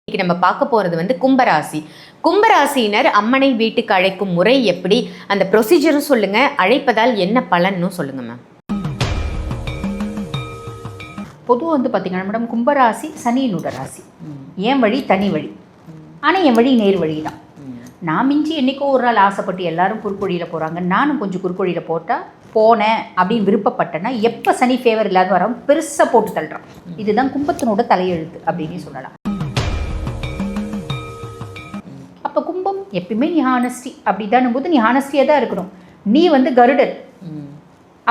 இன்னைக்கு நம்ம பார்க்க போறது கும்பராசி. கும்பராசியினர் அம்மனை வீட்டுக்கு அழைக்கும் முறை எப்படி, அந்த ப்ரொசீஜரும் சொல்லுங்க, அழைப்பதால் என்ன பலன்னு சொல்லுங்க மேம். பொதுவாக பார்த்தீங்கன்னா மேடம், கும்பராசி சனியினோட ராசி. என் வழி தனி வழி, ஆனால் என் வழி நேர் வழி தான். நான் மிஞ்சி என்றைக்கோ ஒரு நாள் ஆசைப்பட்டு எல்லாரும் குறுக்கொழியில் போகிறாங்க, நானும் கொஞ்சம் குறுக்கொழியில் போனேன் அப்படின்னு விருப்பப்பட்டேன்னா எப்போ சனி ஃபேவர் இல்லாத வரோம் பெருசாக போட்டு தள்ளுறான். இதுதான் கும்பத்தினோட தலையெழுத்து அப்படின்னு சொல்லலாம். அப்போ கும்பம் எப்பயுமே நீ ஹானஸ்டி அப்படி தானும் போது நீ ஹானஸ்டியாக தான் இருக்கணும். நீ கருடன்,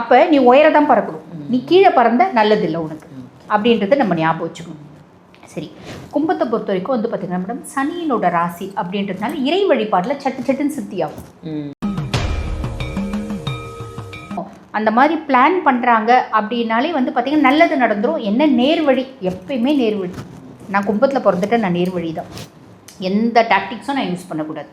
அப்போ நீ உயர தான் பறக்கணும். நீ கீழே பறந்த நல்லதில்லை உனக்கு அப்படின்றத நம்ம ஞாபகம் வச்சுக்கணும். சரி, கும்பத்தை பொறுத்த வரைக்கும் பார்த்தீங்கன்னா மேடம், சனியினோட ராசி அப்படின்றதுனால இறை வழிபாட்டில் சட்டுன்னு சித்தி ஆகும். அந்த மாதிரி பிளான் பண்ணுறாங்க அப்படின்னாலே பார்த்தீங்கன்னா நல்லது நடந்துடும். என்ன நேர் வழி, எப்பயுமே நேர் வழி. நான் கும்பத்தில் பிறந்துட்டு நான் நேர் வழி தான். எந்த டாக்டிக்ஸும் நான் யூஸ் பண்ணக்கூடாது.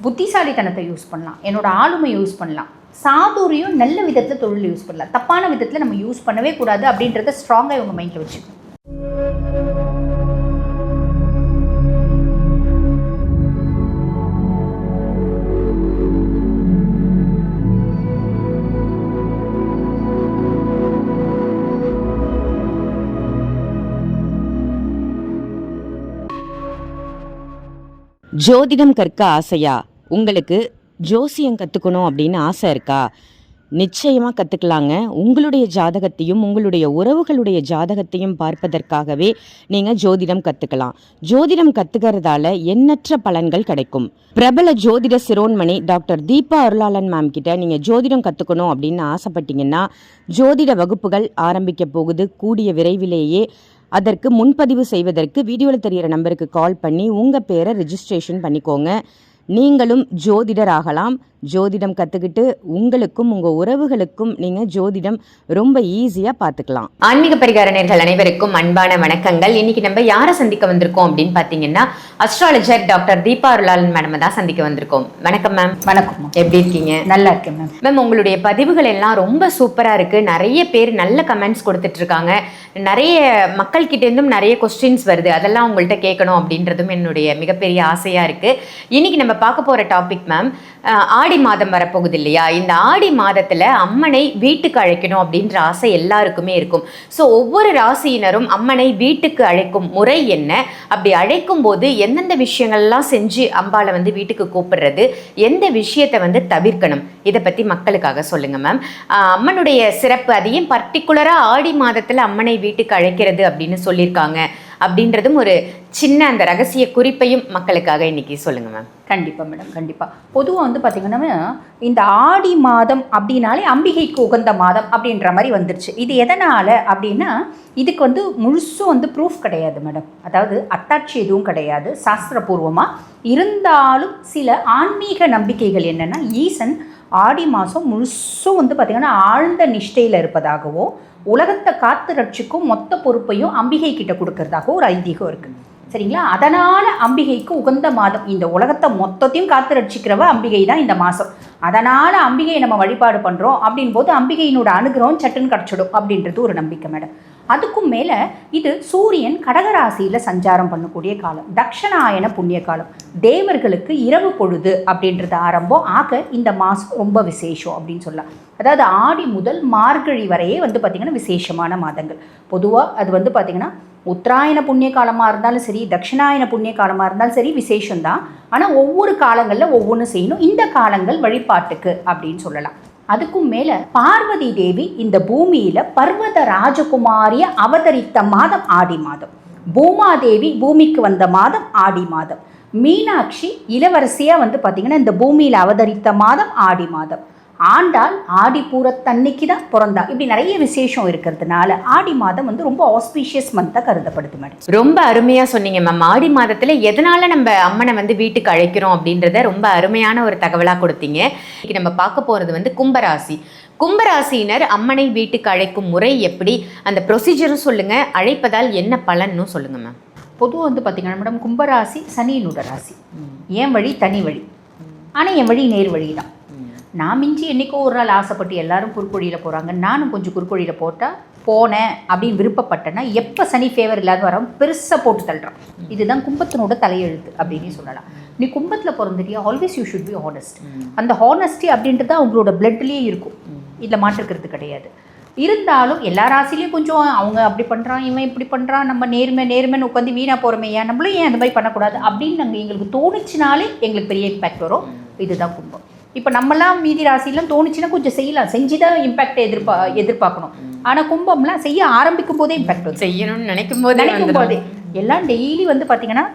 புத்திசாலித்தனத்தை யூஸ் பண்ணலாம், என்னோடய ஆளுமை யூஸ் பண்ணலாம், சாதுரியம் நல்ல விதத்தில் தொழில் யூஸ் பண்ணலாம், தப்பான விதத்தில் நம்ம யூஸ் பண்ணவே கூடாது அப்படின்றத ஸ்ட்ராங்காக இவங்க மைண்டில் வச்சுக்கணும். ஜோதிடம் கற்க ஆசையா? உங்களுக்கு ஜோசியம் கற்றுக்கணும் அப்படின்னு ஆசை இருக்கா? நிச்சயமாக கற்றுக்கலாங்க. உங்களுடைய ஜாதகத்தையும் உங்களுடைய உறவுகளுடைய ஜாதகத்தையும் பார்ப்பதற்காகவே நீங்கள் ஜோதிடம் கற்றுக்கலாம். ஜோதிடம் கற்றுக்கிறதால எண்ணற்ற பலன்கள் கிடைக்கும். பிரபல ஜோதிட சிரோன்மணி டாக்டர் தீபா அருளாளன் மேம் கிட்ட நீங்கள் ஜோதிடம் கற்றுக்கணும் அப்படின்னு ஆசைப்பட்டீங்கன்னா, ஜோதிட வகுப்புகள் ஆரம்பிக்க போகுது. கூடிய விரைவிலேயே அதற்கு முன்பதிவு செய்வதற்கு வீடியோவில் தெரிகிற நம்பருக்கு கால் பண்ணி உங்கள் பேரை ரிஜிஸ்ட்ரேஷன் பண்ணிக்கோங்க. நீங்களும் ஜோதிடர் ஆகலாம். ஜோதிடம் கற்றுக்கிட்டு உங்களுக்கும் உங்கள் உறவுகளுக்கும் நீங்கள் ஜோதிடம் ரொம்ப ஈஸியாக பார்த்துக்கலாம். ஆன்மீக பரிகார நேயர்கள் அனைவருக்கும் அன்பான வணக்கங்கள். இன்னைக்கு நம்ம யாரை சந்திக்க வந்திருக்கோம் அப்படின்னு பார்த்தீங்கன்னா, அஸ்ட்ராலஜர் டாக்டர் தீபா அருளாளன் மேடம் தான் சந்திக்க வந்திருக்கோம். வணக்கம் மேம். வணக்கம். எப்படி இருக்கீங்க? நல்லா இருக்கேன் மேம். மேம், உங்களுடைய பதிவுகள் எல்லாம் ரொம்ப சூப்பராக இருக்குது. நிறைய பேர் நல்ல கமெண்ட்ஸ் கொடுத்துட்டு இருக்காங்க. நிறைய மக்கள்கிட்ட இருந்தும் நிறைய கொஸ்டின்ஸ் வருது. அதெல்லாம் உங்கள்கிட்ட கேட்கணும் அப்படின்றதும் என்னுடைய மிகப்பெரிய ஆசையாக இருக்குது. இன்னைக்கு நம்ம பார்க்க போகிற டாபிக் மேம், ஆடி மாதம் வரப்போகுது இல்லையா? இந்த ஆடி மாதத்தில் அம்மனை வீட்டுக்கு அழைக்கணும் அப்படின்ற ஆசை எல்லாருக்குமே இருக்கும். ஸோ ஒவ்வொரு ராசியினரும் அம்மனை வீட்டுக்கு அழைக்கும் முறை என்ன, அப்படி அழைக்கும் போது எந்தெந்த விஷயங்கள்லாம் செஞ்சு அம்பாளை வீட்டுக்கு கூப்பிடுறது, எந்த விஷயத்தை தவிர்க்கணும், இதை பற்றி மக்களுக்காக சொல்லுங்கள் மேம். அம்மனுடைய சிறப்பு, அதையும் பர்டிகுலராக ஆடி மாதத்தில் அம்மனை வீட்டுக்கு அழைக்கிறது அப்படின்னு சொல்லியிருக்காங்க அப்படின்றதும் ஒரு சின்ன அந்த ரகசிய குறிப்பையும் மக்களுக்காக இன்னைக்கு சொல்லுங்க மேம். கண்டிப்பாக மேடம், கண்டிப்பாக. பொதுவாக பார்த்தீங்கன்னா, இந்த ஆடி மாதம் அப்படின்னாலே அம்பிகைக்கு உகந்த மாதம் அப்படின்ற மாதிரி வந்துருச்சு. இது எதனால் அப்படின்னா, இதுக்கு முழுசும் ப்ரூஃப் கிடையாது மேடம். அதாவது அத்தாட்சி எதுவும் கிடையாது சாஸ்திரபூர்வமாக. இருந்தாலும் சில ஆன்மீக நம்பிக்கைகள் என்னென்னா, ஈசன் ஆடி மாதம் முழுசும் பார்த்திங்கன்னா ஆழ்ந்த நிஷ்டையில் இருப்பதாகவோ, உலகத்தை காத்து ரட்சிக்கும் மொத்த பொறுப்பையும் அம்பிகை கிட்ட கொடுக்கறதாகவும் ஒரு ஐதீகம் இருக்குது. சரிங்களா? அதனால் அம்பிகைக்கு உகந்த மாதம். இந்த உலகத்தை மொத்தத்தையும் காத்து ரட்சிக்கிறவ அம்பிகை தான் இந்த மாதம். அதனால் அம்பிகையை நம்ம வழிபாடு பண்ணுறோம் அப்படின் போது அம்பிகையினோட அனுகிரகம் சட்டுன்னு கிடச்சிடும் அப்படின்றது ஒரு நம்பிக்கை மேடம். அதுக்கும் மேலே இது சூரியன் கடகராசியில் சஞ்சாரம் பண்ணக்கூடிய காலம், தக்ஷணாயன புண்ணிய காலம். தேவர்களுக்கு இரவு பொழுது அப்படின்றது ஆரம்பம் ஆக இந்த மாதம் ரொம்ப விசேஷம் அப்படின்னு சொல்லலாம். அதாவது ஆடி முதல் மார்கழி வரையே பார்த்திங்கன்னா விசேஷமான மாதங்கள். பொதுவாக அது பார்த்திங்கன்னா உத்தராயண புண்ணிய காலமாக இருந்தாலும் சரி, தட்சிணாயன புண்ணிய காலமாக இருந்தாலும் சரி விசேஷம்தான். ஆனால் ஒவ்வொரு காலங்களில் ஒவ்வொன்று செய்யணும். இந்த காலங்கள் வழிபாட்டுக்கு அப்படின்னு சொல்லலாம். அதுக்கும் மேலே பார்வதி தேவி இந்த பூமியில் பர்வத ராஜகுமாரியை அவதரித்த மாதம் ஆடி மாதம். பூமாதேவி பூமிக்கு வந்த மாதம் ஆடி மாதம். மீனாட்சி இளவரசியாக பார்த்திங்கன்னா இந்த பூமியில் அவதரித்த மாதம் ஆடி மாதம். ஆண்டாள் ஆடிப்பூரத்தன்னைக்கு தான் பிறந்தா. இப்படி நிறைய விசேஷம் இருக்கிறதுனால ஆடி மாதம் ரொம்ப ஆஸ்பீஷியஸ் மந்தாக கருதப்படுது மேடம். ரொம்ப அருமையாக சொன்னீங்க மேம். ஆடி மாதத்தில் எதனால் நம்ம அம்மனை வீட்டுக்கு அழைக்கிறோம் அப்படின்றத ரொம்ப அருமையான ஒரு தகவலாக கொடுத்தீங்க. இன்னைக்கு நம்ம பார்க்க போகிறது கும்பராசி. கும்பராசியினர் அம்மனை வீட்டுக்கு அழைக்கும் முறை எப்படி, அந்த ப்ரொசீஜரும் சொல்லுங்கள், அழைப்பதால் என்ன பலன்னு சொல்லுங்கள் மேம். பொதுவாக பார்த்திங்கன்னா மேடம், கும்பராசி சனியினோட ராசி. என் வழி தனி வழி, ஆனால் என் வழி நேர் வழி தான். நான் மிஞ்சி என்றைக்கோ ஒரு நாள் ஆசைப்பட்டு எல்லாரும் குறுக்கொழியில் போகிறாங்க, நானும் கொஞ்சம் குறுக்கொழியில் போட்டால் போனேன் அப்படின்னு விருப்பப்பட்டேன்னா எப்போ சனி ஃபேவர் இல்லாத வரோம் பெருசாக போட்டு தள்ளுறான். இதுதான் கும்பத்தினோட தலையெழுத்து அப்படின்னு சொல்லலாம். நீ கும்பத்தில் பிறந்துட்டியா, always you should be honest. அந்த ஹானஸ்டி அப்படின்றது தான் அவங்களோட பிளட்லேயே இருக்கும், இதில் மாற்றுக்கிறது கிடையாது. இருந்தாலும் எல்லா ராசிலையும் கொஞ்சம் அவங்க அப்படி பண்ணுறான், இவன் இப்படி பண்ணுறான், நம்ம நேர்மைன்னு உட்காந்து வீணாக போகிறோமே, ஏன் நம்மளும் ஏன் அந்த மாதிரி பண்ணக்கூடாது அப்படின்னு நாங்கள் எங்களுக்கு தோணுச்சுனாலே எங்களுக்கு பெரிய இம்பேக்ட் வரும். இதுதான் கும்பம். இப்போ நம்மளாம் மீதி ராசிலாம் தோணுச்சுன்னா கொஞ்சம் செய்யலாம், செஞ்சு தான் இம்பேக்டை எதிர்பார்க்கணும். ஆனால் கும்பம்லாம் செய்ய ஆரம்பிக்கும் போதே இம்பேக்ட் வரும். செய்யணும்னு நினைக்கும் போதே எல்லாம் டெய்லி வந்து பார்த்தீங்கன்னா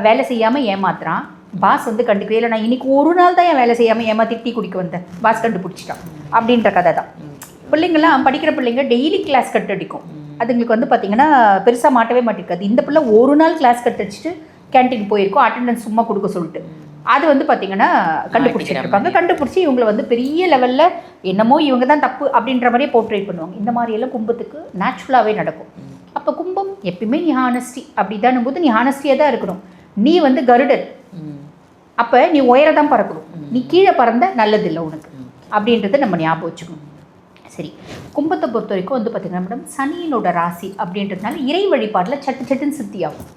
வேலை செய்யாமல் ஏமாத்துறான், பாஸ் வந்து கண்டுக்கவே இல்லை, நான் இன்னைக்கு ஒரு நாள் தான் என் வேலை செய்யாமல் ஏமாற்றி டீ குடிக்க வந்தேன், பாஸ் கண்டுபிடிச்சிட்டான் அப்படின்ற கதை தான். பிள்ளைங்கள்லாம் படிக்கிற பிள்ளைங்க டெய்லி கிளாஸ் கட் அடிக்கும், அதுங்களுக்கு வந்து பார்த்தீங்கன்னா பெருசாக மாட்டவே மாட்டேங்காது. இந்த பிள்ளை ஒரு நாள் கிளாஸ் கட் அடிச்சுட்டு கேன்டீன் போயிருக்கோம், அட்டெண்டன்ஸ் சும்மா கொடுக்க சொல்லிட்டு அது வந்து பார்த்தீங்கன்னா கண்டுபிடிச்சிருப்பாங்க. கண்டுபிடிச்சி இவங்களை வந்து பெரிய லெவலில் என்னமோ இவங்க தான் தப்பு அப்படின்ற மாதிரியே போர்ட்ரேட் பண்ணுவாங்க. இந்த மாதிரியெல்லாம் கும்பத்துக்கு நேச்சுரலாகவே நடக்கும். அப்போ கும்பம் எப்பயுமே நீ ஹானஸ்டி அப்படி தானும் போது நீ ஹானஸ்டியாக தான் இருக்கணும். நீ வந்து கருடன், அப்போ நீ உயரதான் பறக்கணும், நீ கீழே பறந்த நல்லதில்லை உனக்கு அப்படின்றத நம்ம ஞாபகம் வச்சுக்கணும். சரி, கும்பத்தை பொறுத்த வரைக்கும் வந்து பார்த்தீங்கன்னா மேடம் சனியினோட ராசி அப்படின்றதுனால இறை வழிபாட்டில் சட்டுன்னு சித்தி ஆகும்.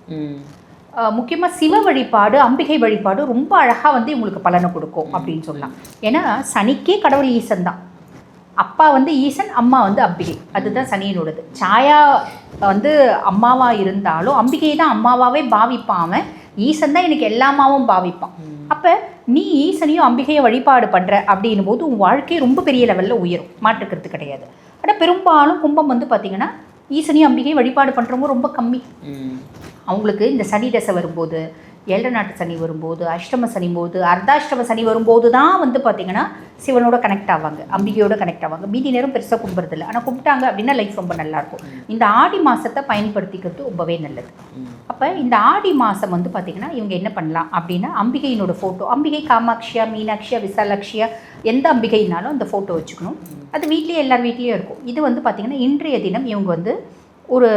முக்கியமாக சிவ வழிபாடு, அம்பிகை வழிபாடு ரொம்ப அழகாக வந்து இவங்களுக்கு பலனை கொடுக்கும் அப்படின்னு சொல்லலாம். ஏன்னா சனிக்கே கடவுள் ஈசன் தான். அப்பா வந்து ஈசன், அம்மா வந்து அம்பிகை, அதுதான் சனியினோடது. சாயா வந்து அம்மாவாக இருந்தாலும் அம்பிகையை தான் அம்மாவாகவே பாவிப்பான் அவன். ஈசன் தான் எனக்கு எல்லாமாவும் பாவிப்பான். அப்போ நீ ஈசனையும் அம்பிகையை வழிபாடு பண்ணுற அப்படின்னும் போது உன் வாழ்க்கையை ரொம்ப பெரிய லெவலில் உயரும், மாற்றுக்கிறது கிடையாது. ஆனால் பெரும்பாலும் கும்பம் வந்து பார்த்திங்கன்னா ஈசனையும் அம்பிகையை வழிபாடு பண்ணுறவங்க ரொம்ப கம்மி. அவங்களுக்கு இந்த சனி தசை வரும்போது, ஏழரை நாட்டு சனி வரும்போது, அஷ்டம சனி போது, அர்த்தாஷ்டம சனி வரும்போது தான் வந்து பார்த்திங்கன்னா சிவனோட கனெக்ட் ஆவாங்க, அம்பிகையோட கனெக்ட் ஆவாங்க. மீதி நேரம் பெருசாக கும்பிட்றதில்ல. ஆனால் கும்பிட்டாங்க அப்படின்னா லைஃப் ரொம்ப நல்லாயிருக்கும். இந்த ஆடி மாதத்தை பயன்படுத்திக்கிறது ரொம்பவே நல்லது. அப்போ இந்த ஆடி மாதம் வந்து பார்த்திங்கன்னா இவங்க என்ன பண்ணலாம் அப்படின்னா அம்பிகையினோட ஃபோட்டோ, அம்பிகை காமாட்சியா, மீனாட்சியா, விசாலாட்சியா, எந்த அம்பிகைனாலும் அந்த ஃபோட்டோ வச்சுக்கணும். அது வீட்லேயே எல்லார் வீட்லேயும் இருக்கும். இது வந்து பார்த்திங்கன்னா இன்றைய தினம் இவங்க வந்து ஒரு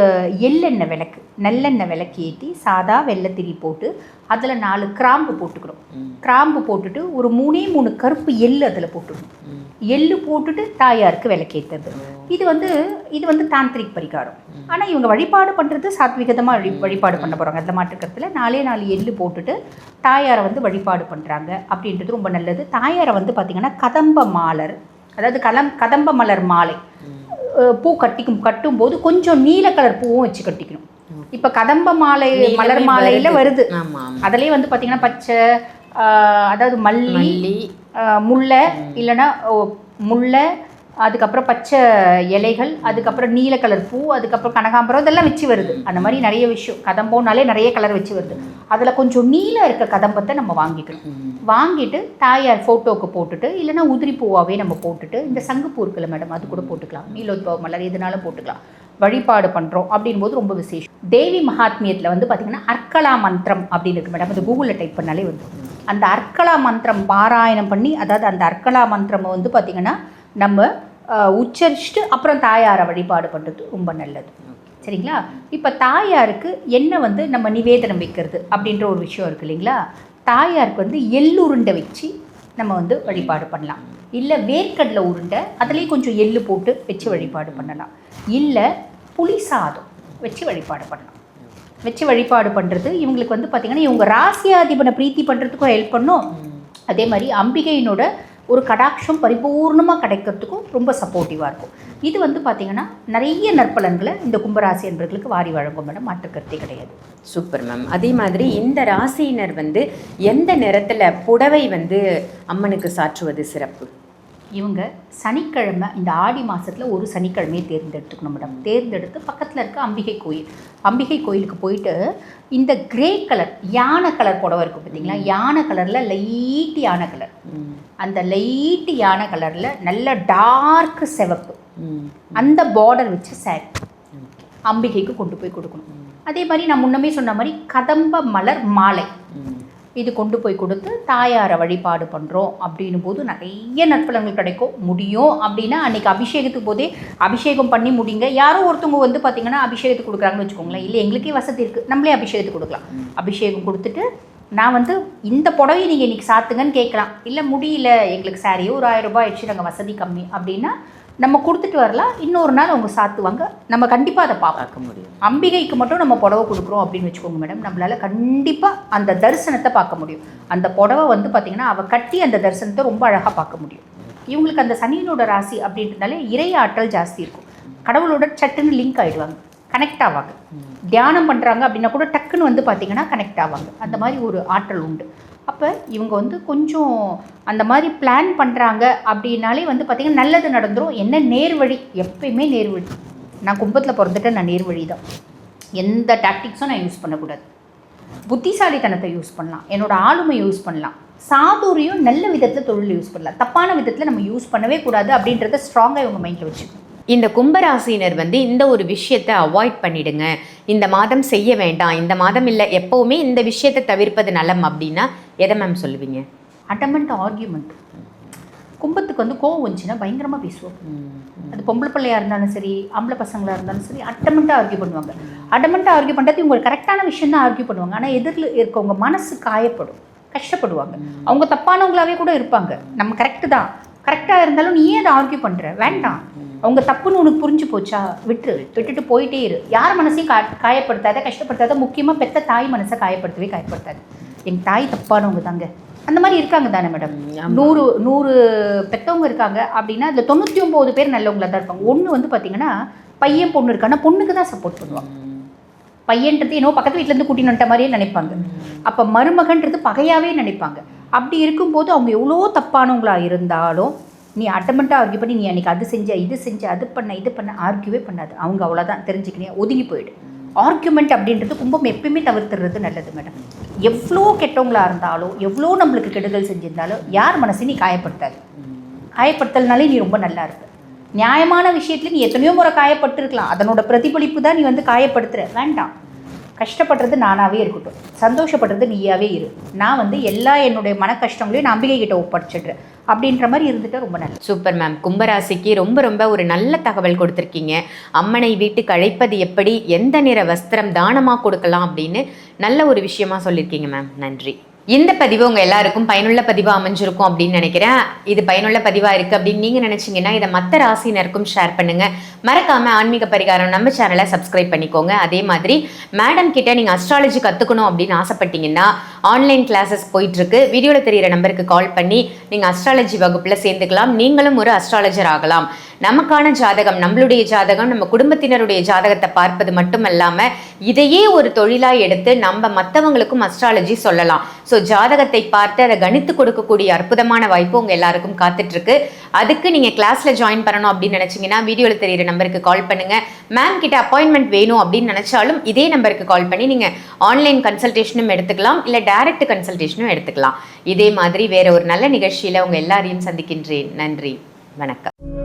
எள்ளெண்ணெய் விளக்கு, நல்லெண்ணெய் விளக்கு ஏற்றி சாதா வெள்ளத்திரி போட்டு அதில் 4 கிராம்பு போட்டுக்கணும். கிராம்பு போட்டுட்டு ஒரு 3 கருப்பு எள்ளு அதில் போட்டுக்கணும். எள்ளு போட்டுட்டு தாயாருக்கு விளக்கேற்றுறது. இது வந்து தாந்திரிக் பரிகாரம். ஆனால் இவங்க வழிபாடு பண்ணுறது சாத்விகதமாக வழிபாடு பண்ண போகிறாங்க. அதில் மாற்றுக்கிறதுல 4 எள்ளு போட்டுட்டு தாயாரை வந்து வழிபாடு பண்ணுறாங்க அப்படின்றது ரொம்ப நல்லது. தாயாரை வந்து பார்த்திங்கன்னா கதம்ப மாலர், அதாவது கதம்ப மலர் மாலை பூ கட்டும் போது கொஞ்சம் நீல கலர் பூவும் வச்சு கட்டிக்கணும். இப்போ கதம்ப மாலை மலர் மாலையில் வருது, அதுலேயே வந்து பார்த்திங்கன்னா பச்சை, அதாவது மல்லி, முல்லை, இல்லைன்னா முல்லை, அதுக்கப்புறம் பச்சை இலைகள், அதுக்கப்புறம் நீல கலர் பூ, அதுக்கப்புறம் கனகாம்பரம், இதெல்லாம் வச்சு வருது. அந்த மாதிரி நிறைய விஷயம், கதம்போனாலே நிறைய கலர் வச்சு வருது. அதில் கொஞ்சம் நீல இருக்க கதம்பத்தை நம்ம வாங்கிக்கணும். வாங்கிட்டு தாயார் ஃபோட்டோவுக்கு போட்டுட்டு, இல்லைன்னா உதிரி பூவாகவே நம்ம போட்டுட்டு, இந்த சங்குப்பூ இருக்குல்ல மேடம், அது கூட போட்டுக்கலாம், நீலோத்பவ மலர் எதுனாலும் போட்டுக்கலாம். வழிபாடு பண்ணுறோம் அப்படின் போது ரொம்ப விசேஷம். தேவி மகாத்மியத்தில் வந்து பார்த்திங்கன்னா அர்க்கலா மந்திரம் அப்படின்னு இருக்கு மேடம், அது கூகுளில் டைப் பண்ணாலே வந்து அந்த அர்க்கலா மந்திரம் பாராயணம் பண்ணி, அதாவது அந்த அர்க்கலா மந்திரம் வந்து பார்த்திங்கன்னா நம்ம உச்சரிச்சுட்டு அப்புறம் தாயாரை வழிபாடு பண்ணுறது ரொம்ப நல்லது. சரிங்களா? இப்போ தாயாருக்கு என்ன வந்து நம்ம நிவேதனம் வைக்கிறது அப்படின்ற ஒரு விஷயம் இருக்குது இல்லைங்களா? தாயாருக்கு வந்து எள்ளுருண்டை வச்சு நம்ம வந்து வழிபாடு பண்ணலாம். இல்லை வேர்க்கடலை உருண்டை, அதுலேயும் கொஞ்சம் எள்ளு போட்டு வச்சு வழிபாடு பண்ணலாம். இல்லை புளி சாதம் வச்சு வழிபாடு பண்ணலாம். வச்சு வழிபாடு பண்ணுறது இவங்களுக்கு வந்து பார்த்திங்கன்னா இவங்க ராசியாதிபனை பிரீத்தி பண்ணுறதுக்கும் ஹெல்ப் பண்ணும். அதே மாதிரி அம்பிகையினோட ஒரு கடாட்சம் பரிபூர்ணமாக கிடைக்கிறதுக்கும் ரொம்ப சப்போர்ட்டிவாக இருக்கும். இது வந்து பார்த்திங்கன்னா நிறைய நற்பலன்களை இந்த கும்பராசி என்பவர்களுக்கு வாரி வழங்கும் மேடம், மாற்றுக்கருத்தே கிடையாது. Super ma'am. அதே மாதிரி இந்த ராசியினர் வந்து எந்த நேரத்தில் புடவை வந்து அம்மனுக்கு சாற்றுவது சிறப்பு? இவங்க சனிக்கிழமை, இந்த ஆடி மாதத்தில் ஒரு சனிக்கிழமையை தேர்ந்தெடுத்துக்கணும் மேடம். தேர்ந்தெடுத்து பக்கத்தில் இருக்க அம்பிகை கோயிலுக்கு போயிட்டு இந்த கிரே கலர் யானை கலர் புடவை இருக்கும் பார்த்தீங்களா, யானை கலரில் லைட் யானை கலர், அந்த லைட் யானை கலரில் நல்ல டார்க் சிவப்பு அந்த பார்டர் வச்சு சாரி அம்பிகைக்கு கொண்டு போய் கொடுக்கணும். அதே மாதிரி நான் முன்னமே சொன்ன மாதிரி கதம்ப மலர் மாலை இது கொண்டு போய் கொடுத்து தாயாரை வழிபாடு பண்ணுறோம் அப்படின்னும் போது நிறைய நற்பலன்கள் கிடைக்கும். முடியும் அப்படின்னா அன்றைக்கி அபிஷேகத்துக்கு போதே அபிஷேகம் பண்ணி முடிங்க. யாரோ ஒருத்தவங்க வந்து பார்த்திங்கன்னா அபிஷேகத்துக்கு கொடுக்குறாங்கன்னு வச்சுக்கோங்களேன், இல்லை எங்களுக்கே வசதி இருக்குது, நம்மளே அபிஷேகத்துக்கு கொடுக்கலாம். அபிஷேகம் கொடுத்துட்டு நான் வந்து இந்த புடவை நீங்கள் இன்றைக்கி சாத்துங்கன்னு கேட்கலாம், இல்லை முடியல எங்களுக்கு சாரியே ஒரு 1000 ரூபாய் ஆயிடுச்சு, நாங்கள் வசதி கம்மி அப்படின்னா நம்ம கொடுத்துட்டு வரலாம், இன்னொரு நாள் அவங்க சாத்துவாங்க, நம்ம கண்டிப்பாக அதை பார்க்க முடியும். அம்பிகைக்கு மட்டும் நம்ம புடவை கொடுக்குறோம் அப்படின்னு வச்சுக்கோங்க மேடம், நம்மளால் கண்டிப்பாக அந்த தரிசனத்தை பார்க்க முடியும். அந்த புடவை வந்து பார்த்திங்கன்னா அவள் கட்டி அந்த தரிசனத்தை ரொம்ப அழகாக பார்க்க முடியும். இவங்களுக்கு அந்த சனியினோட ராசி அப்படின்றதுனால இறை ஆற்றல் ஜாஸ்தி இருக்கும், கடவுளோட சட்டுன்னு லிங்க் ஆகிடுவாங்க, கனெக்ட் ஆவாங்க. தியானம் பண்ணுறாங்க அப்படின்னா கூட டக்குன்னு வந்து பார்த்திங்கன்னா கனெக்ட் ஆவாங்க, அந்த மாதிரி ஒரு ஆற்றல் உண்டு. அப்போ இவங்க வந்து கொஞ்சம் அந்த மாதிரி பிளான் பண்ணுறாங்க அப்படின்னாலே வந்து பார்த்திங்கன்னா நல்லது நடந்துடும். என்ன நேர்வழி, எப்பயுமே நேர்வழி. நான் கும்பத்தில் பிறந்துட்டு நான் நேர்வழி தான், எந்த டாக்டிக்ஸும் நான் யூஸ் பண்ணக்கூடாது. புத்திசாலித்தனத்தை யூஸ் பண்ணலாம், என்னோடய ஆளுமை யூஸ் பண்ணலாம், சாதுரியம் நல்ல விதத்தில் தொழில் யூஸ் பண்ணலாம், தப்பான விதத்தில் நம்ம யூஸ் பண்ணவே கூடாது அப்படின்றத ஸ்ட்ராங்காக இவங்க மைண்டில் வச்சுக்கணும். இந்த கும்பராசினர் வந்து இந்த ஒரு விஷயத்தை அவாய்ட் பண்ணிடுங்க, இந்த மாதம் செய்ய வேண்டாம், இந்த மாதம் இல்லை எப்போவுமே இந்த விஷயத்தை தவிர்ப்பது நலம் அப்படின்னா எதை மேம் சொல்லுவீங்க? Adamant argument. கும்பத்துக்கு வந்து கோவம் வந்துச்சுன்னா பயங்கரமாக பேசுவோம். அது பொம்பளை பிள்ளையாக இருந்தாலும் சரி, ஆம்பளை பசங்களாக இருந்தாலும் சரி, அட்டமெண்ட்டாக ஆர்கியூ பண்ணுவாங்க. அடமெண்ட்டாக ஆர்கியூ பண்ணுறது இவங்களுக்கு கரெக்டான விஷயம் தான் ஆர்கியூ பண்ணுவாங்க. ஆனால் எதிரில் இருக்கவங்க மனசு காயப்படும், கஷ்டப்படுவாங்க. அவங்க தப்பானவங்களாவே கூட இருப்பாங்க. நம்ம கரெக்டு தான், கரெக்டாக இருந்தாலும் நீ ஏன் அதை ஆர்கியூ பண்ணுற, வேண்டாம், அவங்க தப்புன்னு உனக்கு புரிஞ்சு போச்சா, விட்டுட்டு போயிட்டே இரு. யார் மனசையும் காயப்படுத்தாத, கஷ்டப்படுத்தாத. முக்கியமாக பெத்த தாய் மனசை காயப்படுத்தாது. எங்கள் தாய் தப்பானவங்க தாங்க, அந்த மாதிரி இருக்காங்க தானே மேடம். 100 பெற்றவங்க இருக்காங்க அப்படின்னா அதில் 99 பேர் நல்லவங்களா தான் இருப்பாங்க. ஒன்று வந்து பார்த்தீங்கன்னா பையன் பொண்ணு இருக்கான்னா பொண்ணுக்கு தான் சப்போர்ட் பண்ணுவாங்க. பையன்றது என்னோ பக்கத்து வீட்டிலேருந்து கூட்டின்னு வந்துட்ட மாதிரியே நினைப்பாங்க. அப்போ மருமகன்றது பகையாகவே நினைப்பாங்க. அப்படி இருக்கும்போது அவங்க எவ்வளோ தப்பானவங்களா இருந்தாலும் நீ அட்டமெண்ட்டாக ஆர்கியூ பண்ணி நீ அன்றைக்கி அது செஞ்ச, இது செஞ்ச, அது பண்ண ஆர்கியூவே பண்ணாது. அவங்க அவ்வளோதான், தெரிஞ்சுக்கினே ஒதுங்கி போயிடு. ஆர்கியூமெண்ட் அப்படின்றது கும்பம் எப்பயுமே தவிர்த்துறது நல்லது மேடம். எவ்வளோ கெட்டவங்களா இருந்தாலும், எவ்வளோ நம்மளுக்கு கெடுதல் செஞ்சிருந்தாலும் யார் மனசையும் நீ காயப்படுத்தாது. காயப்படுத்தல்னாலே நீ ரொம்ப நல்லா இருப்ப. நியாயமான விஷயத்துல நீ எத்தனையோ முறை காயப்பட்டுருக்கலாம், அதனோட பிரதிபலிப்பு தான் நீ வந்து காயப்படுத்துகிற. வேண்டாம், கஷ்டப்படுறது நானாகவே இருக்கட்டும், சந்தோஷப்படுறது நீயாவே இரு. நான் வந்து எல்லா என்னுடைய மன கஷ்டங்களையும் நான் அம்பிகை கிட்ட ஒப்படைச்சிடுறேன் அப்படின்ற மாதிரி இருந்துட்டு ரொம்ப நல்லது. Super ma'am. கும்பராசிக்கு ரொம்ப ஒரு நல்ல தகவல் கொடுத்துருக்கீங்க. அம்மனை வீட்டுக்கு அழைப்பது எப்படி, எந்த நிற வஸ்திரம் தானமாக கொடுக்கலாம் அப்படின்னு நல்ல ஒரு விஷயமா சொல்லியிருக்கீங்க மேம். நன்றி. இந்த பதிவு உங்கள் எல்லாருக்கும் பயனுள்ள பதிவாக அமைஞ்சிருக்கும் அப்படின்னு நினைக்கிறேன். இது பயனுள்ள பதிவாக இருக்குது அப்படின்னு நீங்கள் நினச்சிங்கன்னா இதை மற்ற ராசினருக்கும் ஷேர் பண்ணுங்கள். மறக்காமல் ஆன்மீக பரிகாரம் நம்ம சேனலை சப்ஸ்கிரைப் பண்ணிக்கோங்க. அதே மாதிரி மேடம் கிட்ட நீங்கள் அஸ்ட்ராலஜி கற்றுக்கணும் அப்படின்னு ஆசைப்பட்டீங்கன்னா ஆன்லைன் கிளாஸஸ் போயிட்டுருக்கு. வீடியோவில் தெரிகிற நம்பருக்கு கால் பண்ணி நீங்கள் அஸ்ட்ராலஜி வகுப்பில் சேர்ந்துக்கலாம். நீங்களும் ஒரு அஸ்ட்ராலஜர் ஆகலாம். நமக்கான ஜாதகம், நம்மளுடைய ஜாதகம், நம்ம குடும்பத்தினருடைய ஜாதகத்தை பார்ப்பது மட்டும் இல்லாமல் இதையே ஒரு தொழிலாக எடுத்து நம்ம மற்றவங்களுக்கும் அஸ்ட்ராலஜி சொல்லலாம். ஸோ ஜாதகத்தை பார்த்து அதை கணித்து கொடுக்கக்கூடிய அற்புதமான வாய்ப்பு உங்கள் எல்லாருக்கும் காத்துட்ருக்கு. அதுக்கு நீங்கள் கிளாஸில் ஜாயின் பண்ணணும் அப்படின்னு நினச்சிங்கன்னா வீடியோவில் தெரிகிற நம்பருக்கு கால் பண்ணுங்கள். மேம் கிட்ட அப்பாயின்மெண்ட் வேணும் அப்படின்னு நினச்சாலும் இதே நம்பருக்கு கால் பண்ணி நீங்கள் ஆன்லைன் கன்சல்டேஷனும் எடுத்துக்கலாம், இல்லை டைரக்ட் கன்சல்டேஷனும் எடுத்துக்கலாம். இதே மாதிரி வேற ஒரு நல்ல நிகழ்ச்சியில் உங்கள் எல்லாரையும் சந்திக்கின்றேன். நன்றி, வணக்கம்.